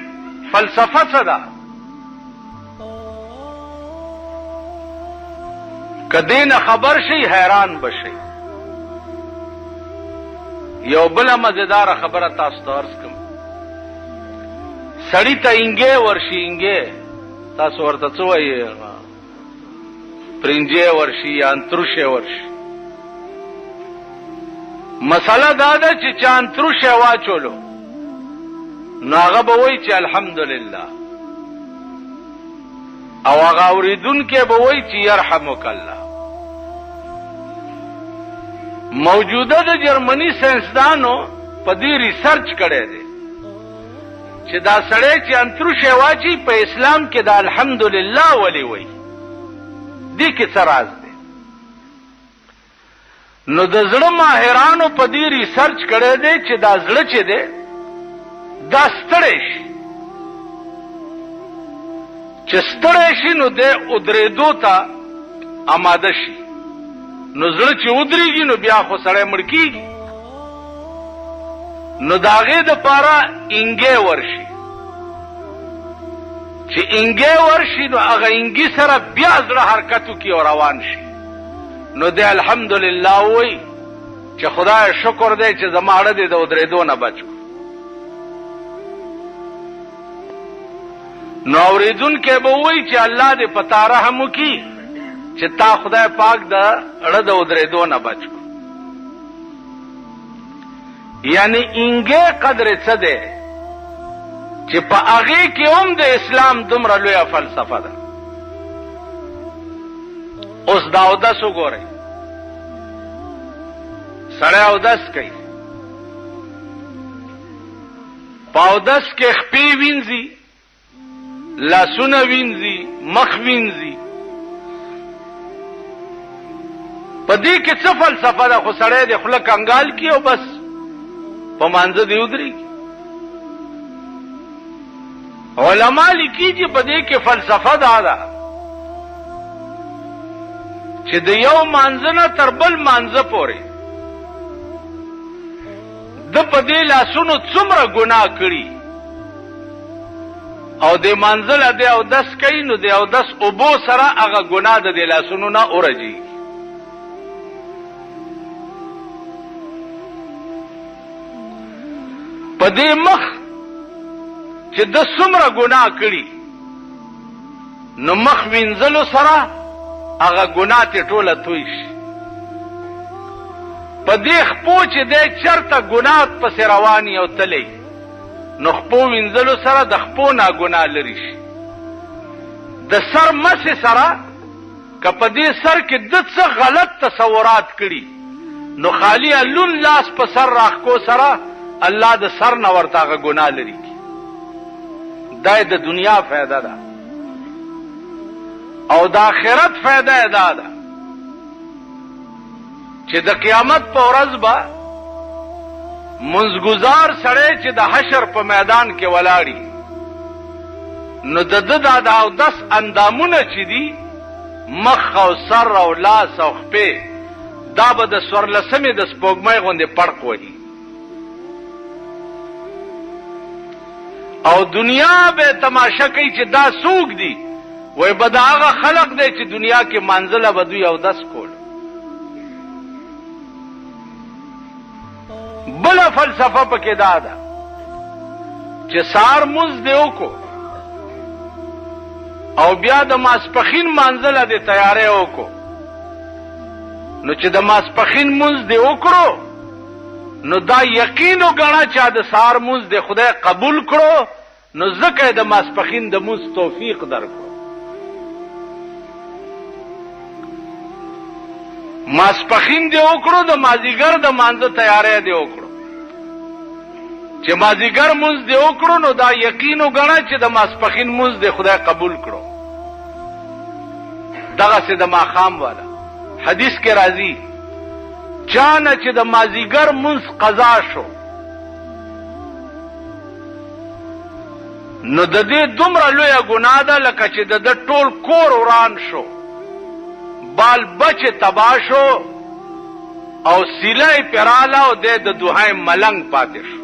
فلسفه څه ده؟ که دې نه خبر شي حیران بشي. یو بله مزیداره خبره تاسو ته عرض کړم. سړي ته انګې ورشي، انګې تاسو ورته څه وایي؟ پرنجې ورشي یا انتروشې ورشي. مسله دا ده چې چا انتروشې واچولو نو هغه به وایي چې الحمدلله، او هغه اورېدونکی به وایي چې یرحمک الله. موجوده د جرمني ساینسدانو په دې ریسرچ کړی دی چې دا سړی چې انتروشې واچي په اسلام کې د الحمدلله ولې وایي. دې کې څه راز دی؟ نو د زړه ماهرانو په دې ریسرچ کړی دی چې دا زړه چې دی دا ستړی شي، چې ستړی شي نو دی ودرېدو ته آماده شي. نو زړه چې ودرېږي نو بیا خو سړی مړ کېږي. نو د هغې دپاره انګې ورشي، چې انګې ورشي نو هغه انګي سره بیا زړه حرکت وکړي او روان شي. نو دی الحمدلله وایي چې خدای شکر دی چې زما اړه دې د ودرېدو نه بچ کړو. نو اورېدونکی به وایي چې الله دې په تا رحم وکړي چې تا خدای پاک د اړه د ودرېدو نه بچ کړو. یعنی انګې قدر څه دی چې په هغې کې هم د اسلام دومره لویه فلسفه ده. اوس دا اودس وګورئ، سړی اودس کوي، په اودس کې خپې وینځي، لاسونه وینځي، مخ وینځي. په دې کې څه فلسفه ده؟ خو سړی د خوله کنګال کړي او بس په مانځه دې ودرېږي. علما لیکي چې په دې کې فلسفه دا ده چې د یو مانځه نه تر بل مانځه پورې د په دې لاسونو څومره ګناه کړي او د مانځه له دې اودس کوي نو د اودس اوبو سره هغه ګناه د دې لاسونو نه ورځي. په دې مخ چې د څومره ګناه کړي نو مخ وینځلو سره هغه ګناه ته ټوله توی شي. په دې خپو چې دی چرته ګناه پسې رواني او تلی نو خپو وینځلو سره د خپو نه ګناه لري شي. د سر مسې سره که په دې سر کې د څه غلط تصورات کړي نو خالی لون لاس په سر راخکو سره الله د سر نه ورته هغه ګناه لري. دا د دنیا فایده ده او د آخرت فایده دا ده چې د قیامت په ورځ به منځګزار سړی چې د حشر په میدان کې ولاړي نو د ده دا د اودس اندامونه چې دي مخ او سر او لاس او خپې دا به د څوارلسمې د سپوږمۍ غوندې پړق وهي او دنیا به تماشا کوي چې دا څوک دي وای به د هغه خلق دی چې دنیا کې منزله به دوی اودس کول بله فلسفه پکې دا ده چې سهار مونځ دی وکړو او بیا د ماسپښین منزله د تیاری وکړو نو چې د ماسپښین مونځ دی وکړو نو دا یقین وګڼه چې د سهار مونځ دی خدای قبول کړو نو ځکه د ماسپښین د مونځ توفیق درکړو ماسپښین دی وکړو د مازیګر د مانځه تیاری دی وکړو چې مازیګر مونځ دی وکړو نو دا یقین وګڼه چې د ماسپښین مونځ دی خدای قبول کړو دغسې د ماښام والا حدیث کې راځي چانه چې د مازیګر مونځ قضا شو نو د دې دومره لویه ګناه ده لکه چې د ده ټول کور وران شو بال بچ تباه شو او سیله یې پراله او دی د دوهی ملنګ پاتې شو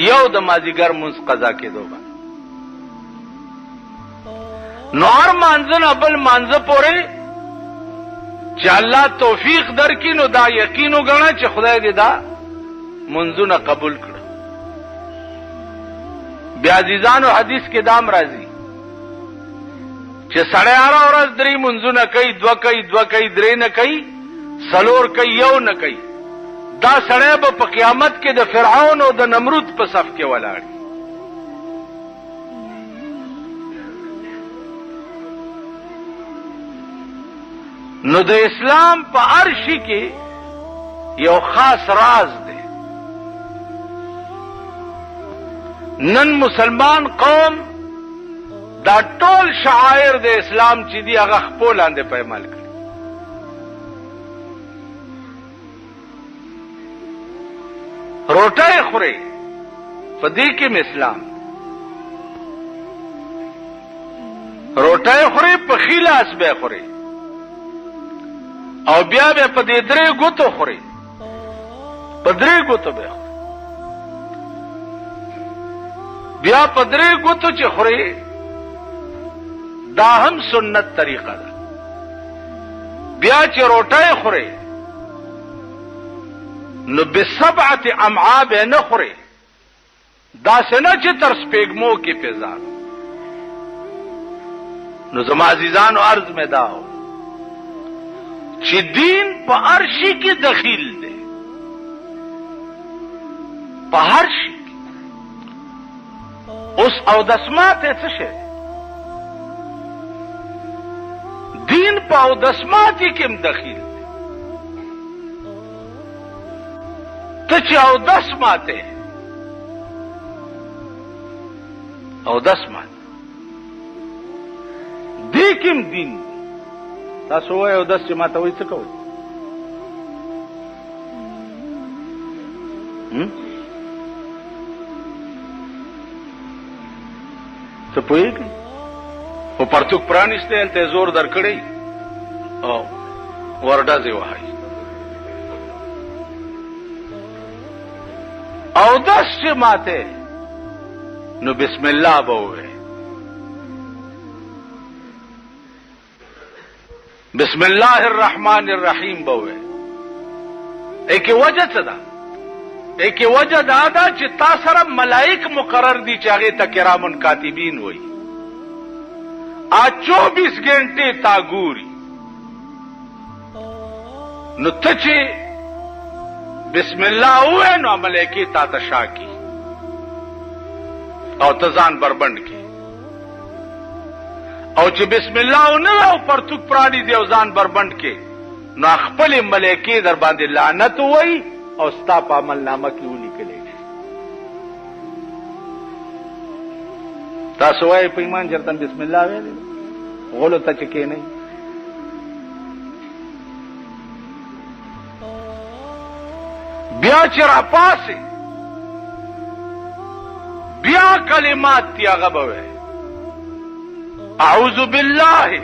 یو د مازیګر مونځ قضا کېدو به نو هر مانځه نه بل مانځه پورې چې الله توفیق درکړي نو دا یقین وګڼه چې خدای دې دا منځونه قبول کړه بیا عزیزانو حدیث کې دام راځي چې سړی هره ورځ درې منځونه کوي دوه کوي درې نه کوي څلور کوي یو نه کوي دا سړی به په قیامت کې د فرعون او د نمرود په صف کې ولاړ نو د اسلام په هر شي کې یو خاص راز دی نن مسلمان قوم دا ټول شعائر د اسلام چې دی هغه خپل لاندې پېمال کړي روټۍ خوري په دې کې اسلام روټۍ خوري په خلاص به خوري او بیا به په دې درې ګوتو خوري په درې ګوتو به خوري بیا په درې ګوتو چې خوري دا هم سنت طریقه ده بیا چې روټۍ خوري نو بسبعه امعاء به نه خوري داسې نه چې تر سپېږمو کې پیزار نو زما عزیزانو عرض مې دا و چې دین په هر شي کې دخیل دی په هر شي کې اوس اودس ماته څه شی دین په اودس ماتې کې هم دخیل دی ته چې اودس ماته اودس ماته دې کې هم دین تاسو وایو اودس چې ماته وایي څه کوئ څه پوهېږئ خو پرتوک پرانیستی هلته یې زور درکړی او ورډزې وهئ اودس چې ماته نو بسم الله به ووایې بسم الله الرحمن الرحیم به ووایې ایکې وجه څه ده ایکې وجه دا ده چې تا سره ملائک مقرر دي چې هغې ته کرامن کاتبین وایي 24 घंटे تا ګوري نو ته چې بسم الله ووایې نو ملائکې تا ته شا کي او ته ځان بربند کي او چې بسم الله ونه او پرتوک پرانیزي او ځان بربند کې نو خپل ملائکې در باندې لعنت وایي او ستا په عمل نامه کې ولیکلی شي تاسو وایئ په ایمان چېرته بسم الله ویلی غولو ته چې کښېنئ بیا چې راپاسې بیا کلمات دي هغه به وایي اعوذ بالله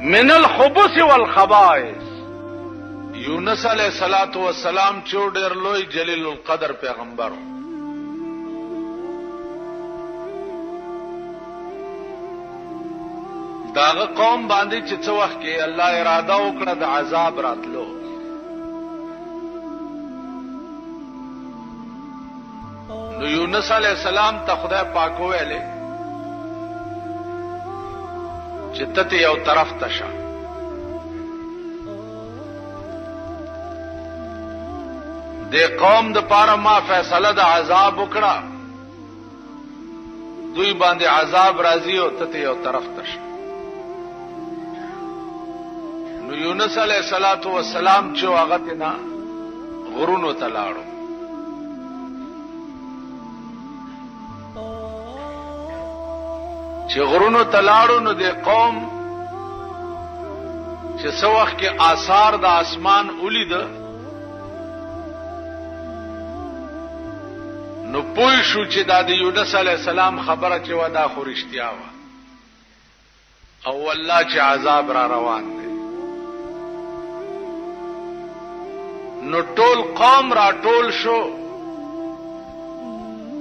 من الخبث والخبائث یونس علیہ الصلوۃ والسلام چې ډېر لوی جلیل القدر پیغمبر داغه قوم باندې چې څو وخت کې الله اراده وکړه د عذاب راتلو نو یونس علیہ السلام ته خدای پاک ویلې چې ته یو طرف ته شه د قوم د پاره ما فیصله د عذاب وکړه دوی باندې عذاب راځي او ته یو طرف ته شه نو یونس علیہ الصلوۃ والسلام چې هغه تنا غرونو ته لاړو چې غرونو ته لاړو نو د قوم چې څو وخت کې آثار د اسمان ولید نو پوه شو چې دا د یونس علیہ السلام خبره چې ودا خو رښتیا و او والله چې عذاب را روان دی نو ټول قوم را ټول شو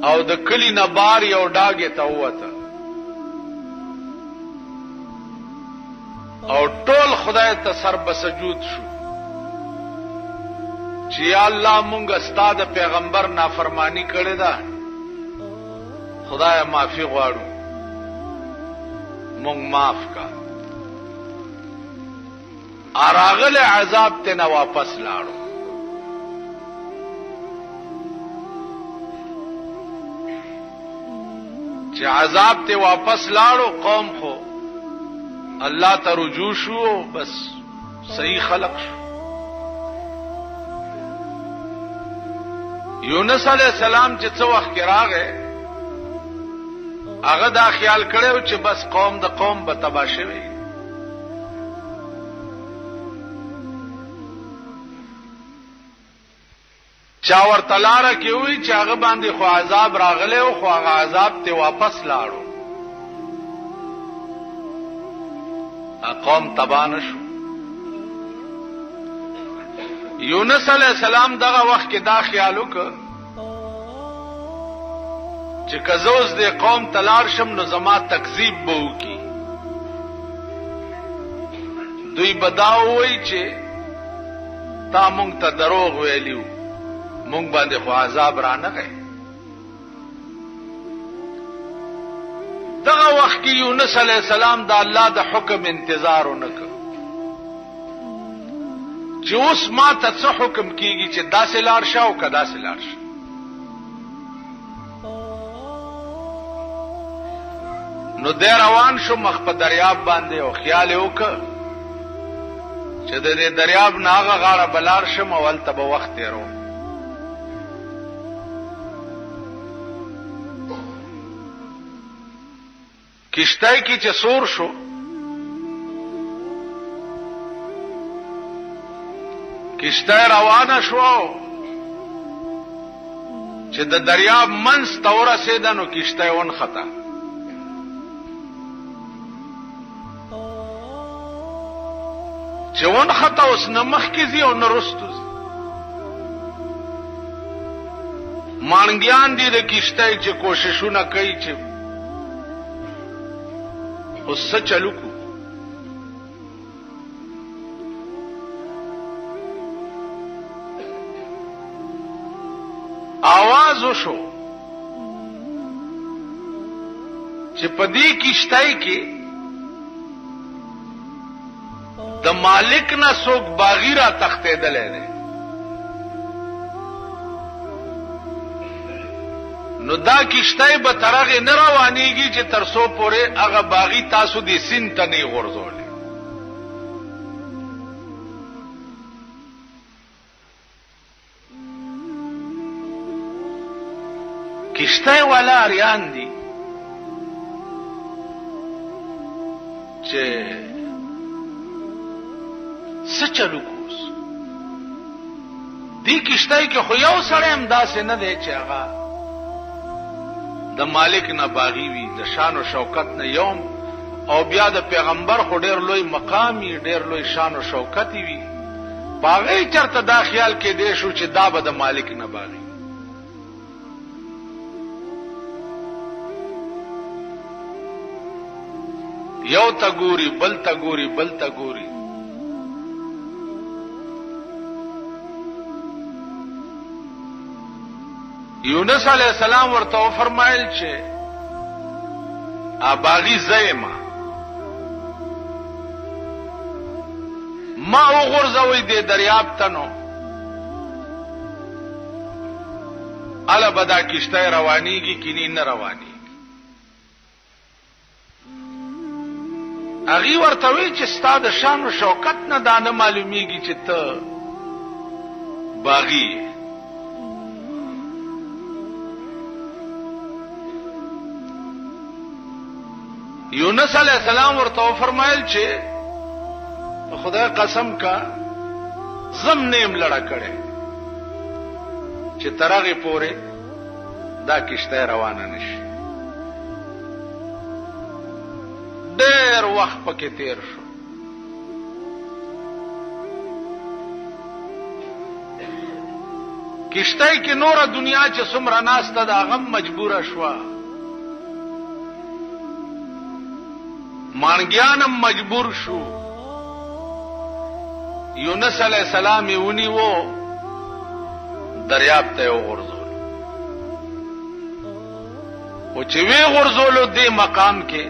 او د کلی نه بار یو ډاګه ته وته او ټول خدای ته سر بسجود شو چې یا الله مونږ استاد پیغمبر نافرمانی کړې ده خدای معافي غواړو مونږ معاف کا اراغله عذاب ته نه واپس لاړو چې عذاب ته واپس لاړو قوم خو الله ته رجوع شو بس صحیح خلق شو یونس علیہ السلام چې څو وخت کې راغې هغه دا خیال کړو چې بس قوم د قوم به تباہ شوي چا ورته لاره کې وي چې هغه باندې خو عذاب راغلی او خو هغه عذاب ته واپس لاړو قوم تباہ نشو یونس علیہ السلام دغه وخت کې دا خیال وکړ چې کزوز د قوم تلار شم نو زما تکذیب به وکي دوی بداو وای چې تا مونږ ته دروغ ویلیو مونږ باندې خو عذاب را نه غي دغه وخت کې یونس علیہ السلام د الله د حکم انتظار ونکړ چې اوس ما ته څه حکم کیږي چې داسې لار شه او کدا سه لار شه نو د روان شو مخ په دریاب باندې او خیال وکړ چې د دې دریاب ناغه غاړه بلار شم او ولته به وخت تیرو کشتای کی چې سور شو کشتای روانه شو چې د دریاب منځ ته ورسېده نو کشتای ون خطا چې ون خطا اوس نه مخکې ځي او نه رستو ځي مانګیان دي د کشتای چې کوششونه کوي چې اوس څه چلو کو आवाज وشو چې په دې کشتای کې د مالک نه څوک باغی را تختیدلې ده نو دا کشتای به ترغه نه روانيږي چې ترسو پورې هغه باغی تاسو دې سین ته نه غورځول کشتای والا اریان دي چې څه چلو کوس دی کشتای کې خو یو سره هم داسې نه دی چې هغه د مالک نه باغی وي د شان او شوکت نه یوم او بیا د پیغمبر خو ډیر لوی مقامی ډیر لوی شان او شوکت وي باغی چرته دا خیال کې دی شو چې دا به د مالک نه باغی. یو تا ګوري بل تا ګوري بل تا ګوري. یونس علیہ السلام ورته فرمایل چې باغی زایما ما وغورځوي د دریاب تنو الا بدا کشته روانيږي کینی نه رواني. اغي ورته وی چې ستاد شان او شوکت نه دانه معلومیږي چې ته باغی. یونس علیہ السلام ورته فرمایل چې خدای قسم کا زم نیم لړا کړي چې ترغه پوره دا کشته روانه نشي. ډېر وخت پکې تیر شو. کشته کې نور دنیا چې څومره ناسته دا غم مجبوره شو. مانګیانم مجبور شو. یونس علیہ السلام یونی وو دریاب ته وغورځول. او چې وی غورځولو دې مقام کې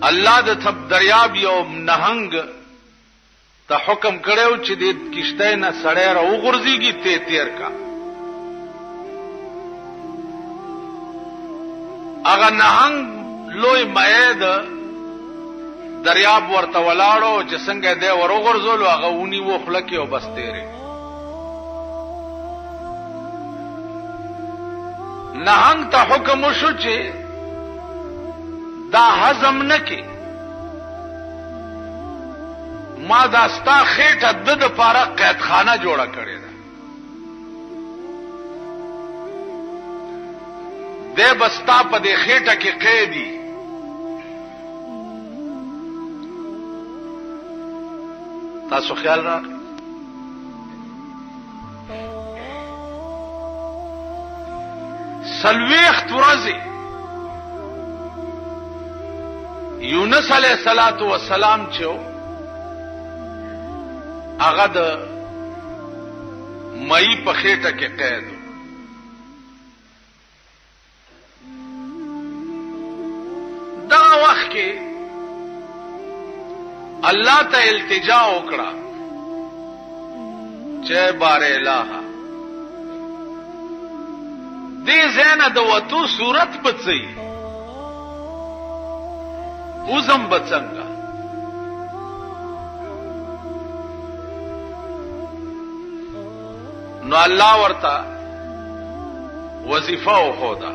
الله د تب دریاب یو نهنګ ته حکم کړو چې دې کشته نه سړی را وغورځيږي ته تیر کا. اغه نهنګ لوی مېد دریاب ورته ولاړو چې څنګه دې ورغورځول هغه ونی و خلک او بس تیرې. نهنګ ته حکم وشو چې دا هضم نکي. ما دا ستا خېټه د پاره قید خانه جوړه کړې ده. دې بستا په دې خېټه کې قیدی. تاسو خیال راغی سلويخت ورځي یونس علیہ الصلوۃ والسلام چې هغه د مئی په خېټه کې قید. دا وخت کې الله ته التجا وکړه چې بار الہ دې زنه د وتو صورت پڅي اوزم بڅنګا. نو الله ورته وظیفه وخودا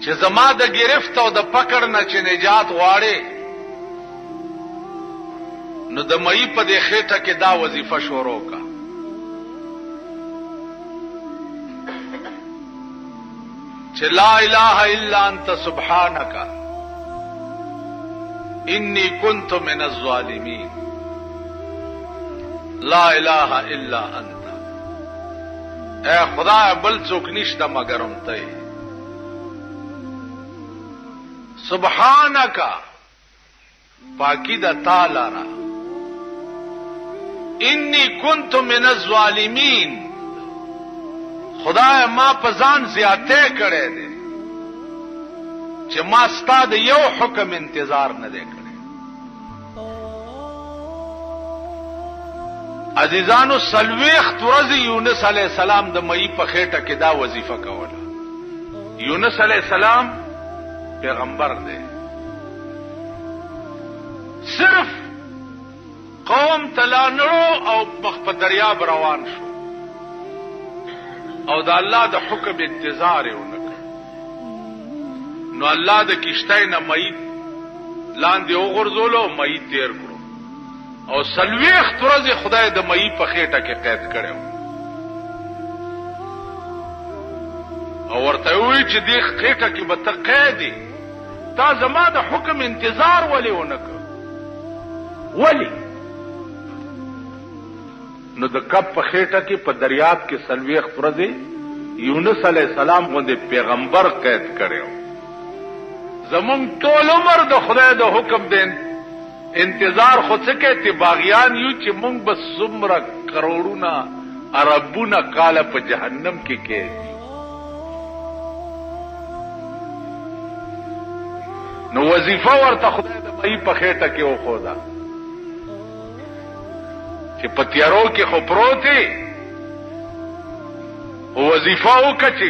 چې زما د گرفت او د پکړ نه چې نجات غواړي نو د مئی په دې خېټه کې دا وظیفه شروع کا. چې لا اله الا انت سبحانك انی کنت من الظالمین. لا اله الا انت اے خدا بل څوک نشته مگرم ته. سبحانك پاکی دا تعالی را. انی کنت من الظالمین خدای ما په ځان زیاته کړې دي چې ما ستاسو یو حکم انتظار نه دی کړی. عزیزانو سلويخت ورځي یونس علیہ السلام د مئی په خېټه کې دا وظیفه کوله. یونس علیہ السلام پیغمبر دی. صرف قوم تلانړو او مخ په دریاب روان شو او د الله د حکم انتظار یې ونکړ. نو الله د کشته نه مئی لاندې وغورځولو مئی تیر کړو او سلويخت ورځې خدای د مئی په خېټه کې قید کړو او ورته وی چې دې خېټه کې به ته قیدی تا زما د حکم انتظار ولې ونه کړ؟ ولې؟ نو د کب په خېټه کې په دریاب کې 40 ورځې یونس علیه السلام غوندې پیغمبر قید کړی. زمونږ ټول عمر د خدای د حکم د انتظار خو څه کوي؟ باغیان یو چې مونږ به څومره کروڑونه اربونه کاله په جهنم کې کېږي. نو وظیفه ورته خدای د مئی په خېټه کې وښوده چې په تیارو کې خو پروتې وظیفه وکړه چې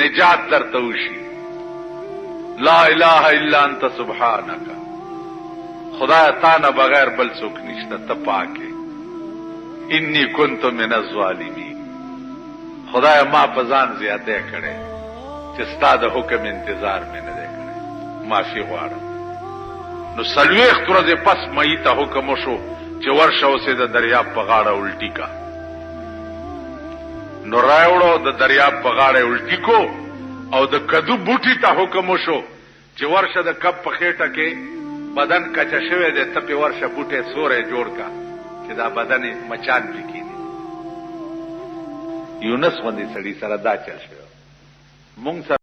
نجات درته وشي. لا اله الا انت سبحانک، خدای تا نه بغیر بل څوک نشته، ته پاکې. انی کنت من الظالمین، خدای ما په ځان زیاته کړي چې ستا د حکم انتظار مې نه دی کړی، معافي غواړم. نو 40 ورځې پس مئی ته حکم وشو چې ورشه اوسې د دریاب په غاړه الټي کا. نو راوړو د دریاب په غاړه الټي کو، او د کدو بوټي ته حکم وشو چې ورشه د کب په خېټه کې بدن کچه شوی دی، ته پې ورشه بوټی سوری جوړ کا چې دا بدن مچان پې کېني. یونس غوندې سړي سره دا چل شوی. مونږ سره